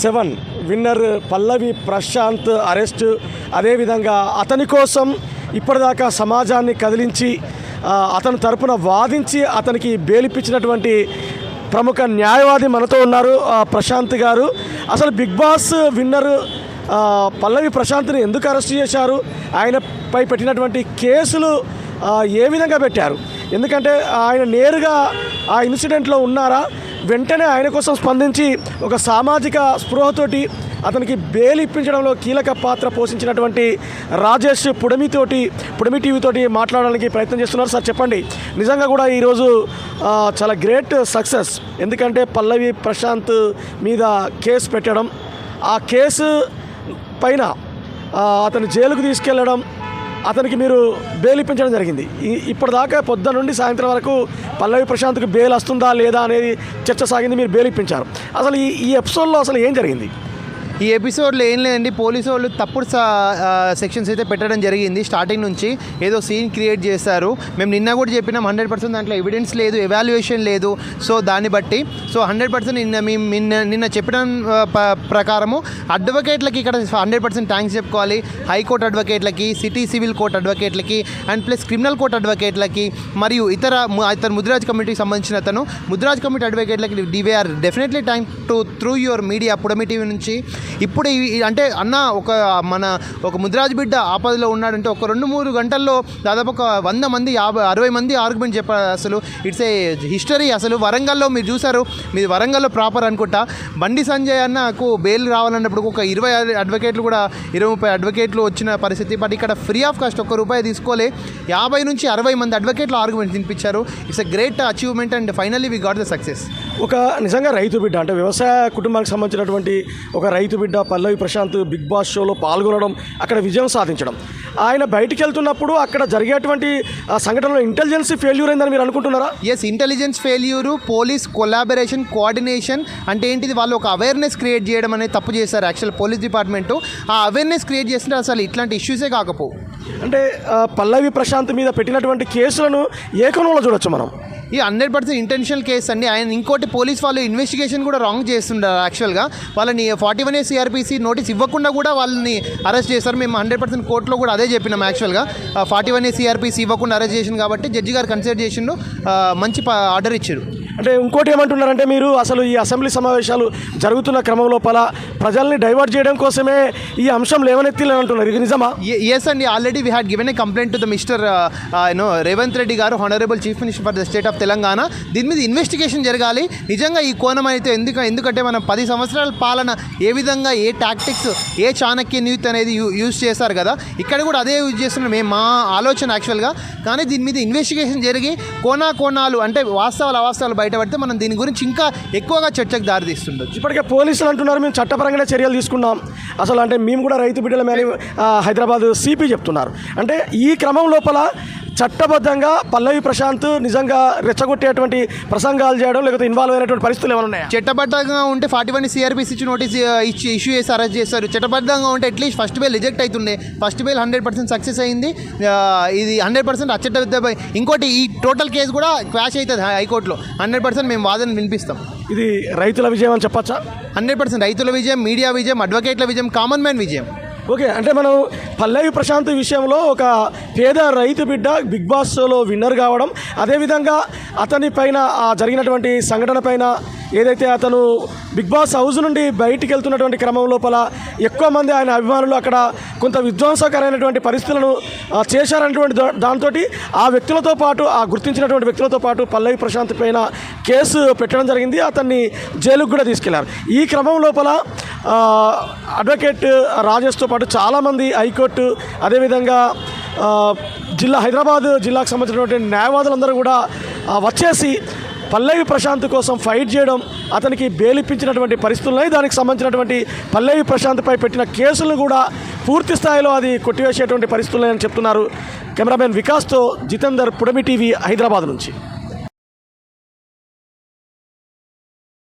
7 winner పల్లవి Prashanth arrest, అదేవిధంగా అతని కోసం ఇప్పటిదాకా సమాజాన్ని కదిలించి అతని తరపున వాదించి అతనికి బెయిలిప్పించినటువంటి ప్రముఖ న్యాయవాది మనతో ఉన్నారు ప్రశాంత్ గారు. అసలు బిగ్ బాస్ విన్నర్ పల్లవి ప్రశాంత్ని ఎందుకు అరెస్ట్ చేశారు, ఆయనపై పెట్టినటువంటి కేసులు ఏ విధంగా పెట్టారు, ఎందుకంటే ఆయన నేరుగా ఆ ఇన్సిడెంట్లో ఉన్నారా, వెంటనే ఆయన కోసం స్పందించి ఒక సామాజిక స్పృహతోటి అతనికి బెయిల్ ఇప్పించడంలో కీలక పాత్ర పోషించినటువంటి రాజేష్ పుడమి టీవీతోటి మాట్లాడడానికి ప్రయత్నం చేస్తున్నారు. సార్ చెప్పండి, నిజంగా కూడా ఈరోజు చాలా గ్రేట్ సక్సెస్, ఎందుకంటే పల్లవి ప్రశాంత్ మీద కేసు పెట్టడం, ఆ కేసు పైన అతను జైలుకు తీసుకెళ్లడం, అతనికి మీరు బెయిల్ ఇప్పించడం జరిగింది. ఇప్పటిదాకా పొద్దున నుండి సాయంత్రం వరకు పల్లవి ప్రశాంత్కి బెయిల్ వస్తుందా లేదా అనేది చర్చ సాగింది, మీరు బెయిల్ ఇప్పించారు. అసలు ఈ ఎపిసోడ్లో అసలు ఏం జరిగింది? ఈ ఎపిసోడ్లో ఏం లేదండి, పోలీసు వాళ్ళు తప్పుడు సెక్షన్స్ అయితే పెట్టడం జరిగింది. స్టార్టింగ్ నుంచి ఏదో సీన్ క్రియేట్ చేశారు. మేము నిన్న కూడా చెప్పినాం 100% దాంట్లో ఎవిడెన్స్ లేదు, ఎవాల్యుయేషన్ లేదు. సో దాన్ని బట్టి 100% నిన్న చెప్పిన ప్రకారము అడ్వకేట్లకి ఇక్కడ 100% థ్యాంక్స్ చెప్పుకోవాలి. హైకోర్టు అడ్వకేట్లకి, సిటీ సివిల్ కోర్ట్ అడ్వకేట్లకి అండ్ ప్లస్ క్రిమినల్ కోర్ట్ అడ్వకేట్లకి మరియు ఇతర ముదిరాజ్ కమిటీకి సంబంధించిన ముదిరాజ్ కమిటీ అడ్వకేట్లకి డివేఆర్ definitely thank to through your media Pudami TV నుంచి. ఇప్పుడు అంటే అన్న ఒక ముదిరాజ్ బిడ్డ ఆపదలో ఉన్నాడంటే ఒక 2-3 గంటల్లో దాదాపు ఒక 100 మంది 60 మంది ఆర్గ్యుమెంట్ చెప్పారు. అసలు ఇట్స్ ఏ హిస్టరీ. అసలు వరంగల్లో మీరు చూసారు, మీది వరంగల్లో ప్రాపర్ అనుకుంటా. బండి సంజయ్ అన్నకు బెయిల్ రావాలన్నప్పుడు ఒక 20 అడ్వకేట్లు కూడా 20-30 అడ్వకేట్లు వచ్చిన పరిస్థితి. బట్ ఇక్కడ ఫ్రీ ఆఫ్ కాస్ట్ ₹1 తీసుకోలే 50 నుంచి 60 మంది అడ్వకేట్లు ఆర్గ్యుమెంట్ తినిపించారు. It's a great achievement and finally we got the success. ఒక నిజంగా రైతు బిడ్డ, అంటే వ్యవసాయ కుటుంబానికి సంబంధించినటువంటి ఒక రైతు బిడ్డ పల్లవి ప్రశాంత్ బిగ్ బాస్ షోలో పాల్గొనడం, అక్కడ విజయం సాధించడం, ఆయన బయటికి వెళ్తున్నప్పుడు అక్కడ జరిగేటువంటి సంఘటనలో ఇంటెలిజెన్స్ ఫెయిల్యూర్ అయిందని మీరు అనుకుంటున్నారా? Yes, intelligence failure, police collaboration, coordination అంటే ఏంటిది, వాళ్ళు ఒక అవేర్నెస్ క్రియేట్ చేయడం అనేది తప్పు చేశారు. యాక్చువల్ పోలీస్ డిపార్ట్మెంటు ఆ అవేర్నెస్ క్రియేట్ చేస్తుంటే అసలు ఇట్లాంటి ఇష్యూసే కాకపోవు. అంటే పల్లవి ప్రశాంత్ మీద పెట్టినటువంటి కేసులను ఏ కోణంలో చూడొచ్చు మనం? ఈ 100% ఇంటెన్షనల్ కేసు అండి. ఆయన ఇంకోటి పోలీస్ వాళ్ళు ఇన్వెస్టిగేషన్ కూడా రాంగ్ చేస్తుంటారు. యాక్చువల్గా వాళ్ళని 41A CRPC నోటీస్ ఇవ్వకుండా కూడా వాళ్ళని అరెస్ట్ చేశారు. మేము 100% కోర్టులో కూడా అదే చెప్పినాం. యాక్చువల్గా 41A CRPC ఇవ్వకుండా అరెస్ట్ చేసింది కాబట్టి జడ్జి గారు కన్సిడర్ చేసిండు, మంచి ఆర్డర్ ఇచ్చారు. అంటే ఇంకోటి ఏమంటున్నారంటే, మీరు అసలు ఈ అసెంబ్లీ సమావేశాలు జరుగుతున్న క్రమం లోపల ప్రజల్ని డైవర్ట్ చేయడం కోసమే ఈ అంశం లేవనెత్తిలని అంటున్నారు, ఇది నిజమా? ఎస్ అండి, already we had given a complaint to the Mr Revanth Reddy గారు, honourable chief minister for the state of Telangana. దీని మీద ఇన్వెస్టిగేషన్ జరగాలి. నిజంగా ఈ కోణం అయితే ఎందుకంటే మనం 10 సంవత్సరాల పాలన ఏ విధంగా ఏ టాక్టిక్స్, ఏ చాణక్య నీతి అనేది యూజ్ చేశారు కదా, ఇక్కడ కూడా అదే యూజ్ చేస్తున్నాం మేము, మా ఆలోచన యాక్చువల్గా. కానీ దీని మీద ఇన్వెస్టిగేషన్ జరిగి కోణాలు అంటే అవాస్తవాలు బయటపడితే మనం దీని గురించి ఇంకా ఎక్కువగా చర్చకు దారితీస్తుండొచ్చు. ఇప్పటికే పోలీసులు అంటున్నారు మేము చట్టపరంగానే చర్యలు తీసుకున్నాం అసలు, అంటే మేము కూడా రైతు బిడ్డలమే అని హైదరాబాద్ సిపి చెప్తున్నారు. అంటే ఈ క్రమం లోపల చట్టబద్ధంగా పల్లవి ప్రశాంత్ నిజంగా రెచ్చగొట్టేటువంటి ప్రసంగాలు చేయడం లేకపోతే ఇన్వాల్వ్ అయినటువంటి పరిస్థితులు ఏమైనా ఉన్నాయా? చట్టబద్ధంగా ఉంటే 41 CRPC ఇచ్చి నోటీస్ ఇష్యూ చేసి అరెస్ట్ చేస్తారు. చట్టబద్ధంగా ఉంటే అట్లీస్ట్ ఫస్ట్ బెయిల్ రిజెక్ట్ అవుతుండే. ఫస్ట్ బెయిల్ 100% సక్సెస్ అయింది. ఇది 100% అచ్చట. ఇంకోటి ఈ టోటల్ కేసు కూడా క్వాష్ అవుతుంది హైకోర్టులో. 100% మేము వాదన వినిపిస్తాం. ఇది రైతుల విజయం అని చెప్పచ్చా? 100% రైతుల విజయం, మీడియా విజయం, అడ్వకేట్ల విజయం, కామన్ మ్యాన్ విజయం. ఓకే, అంటే మనం పల్లవి ప్రశాంత్ విషయంలో ఒక పేద రైతు బిడ్డ బిగ్ బాస్లో విన్నర్ కావడం, అదేవిధంగా అతని పైన జరిగినటువంటి సంఘటన పైన ఏదైతే అతను బిగ్ బాస్ హౌస్ నుండి బయటికి వెళ్తున్నటువంటి క్రమం లోపల ఎక్కువ మంది ఆయన అభిమానులు అక్కడ కొంత విధ్వంసకరమైనటువంటి పరిస్థితులను చేశారనేటువంటి దాంతో ఆ వ్యక్తులతో పాటు, ఆ గుర్తించినటువంటి వ్యక్తులతో పాటు పల్లవి ప్రశాంత్ పైన కేసు పెట్టడం జరిగింది. అతన్ని జైలుకు కూడా తీసుకెళ్లారు. ఈ క్రమం లోపల అడ్వకేట్ రాజేష్తో పాటు చాలామంది హైకోర్టు, అదేవిధంగా హైదరాబాద్ జిల్లాకు సంబంధించినటువంటి న్యాయవాదులందరూ కూడా వచ్చేసి పల్లవి ప్రశాంత్ కోసం ఫైట్ చేయడం, అతనికి బెయిల్ ఇప్పించినటువంటి పరిస్థితులున్నాయి. దానికి సంబంధించినటువంటి పల్లవి ప్రశాంత్పై పెట్టిన కేసులను కూడా పూర్తి స్థాయిలో అది కొట్టివేసేటువంటి పరిస్థితులున్నాయని చెప్తున్నారు. కెమెరామెన్ వికాస్తో జితేందర్, పుడమి టీవీ, హైదరాబాద్ నుంచి.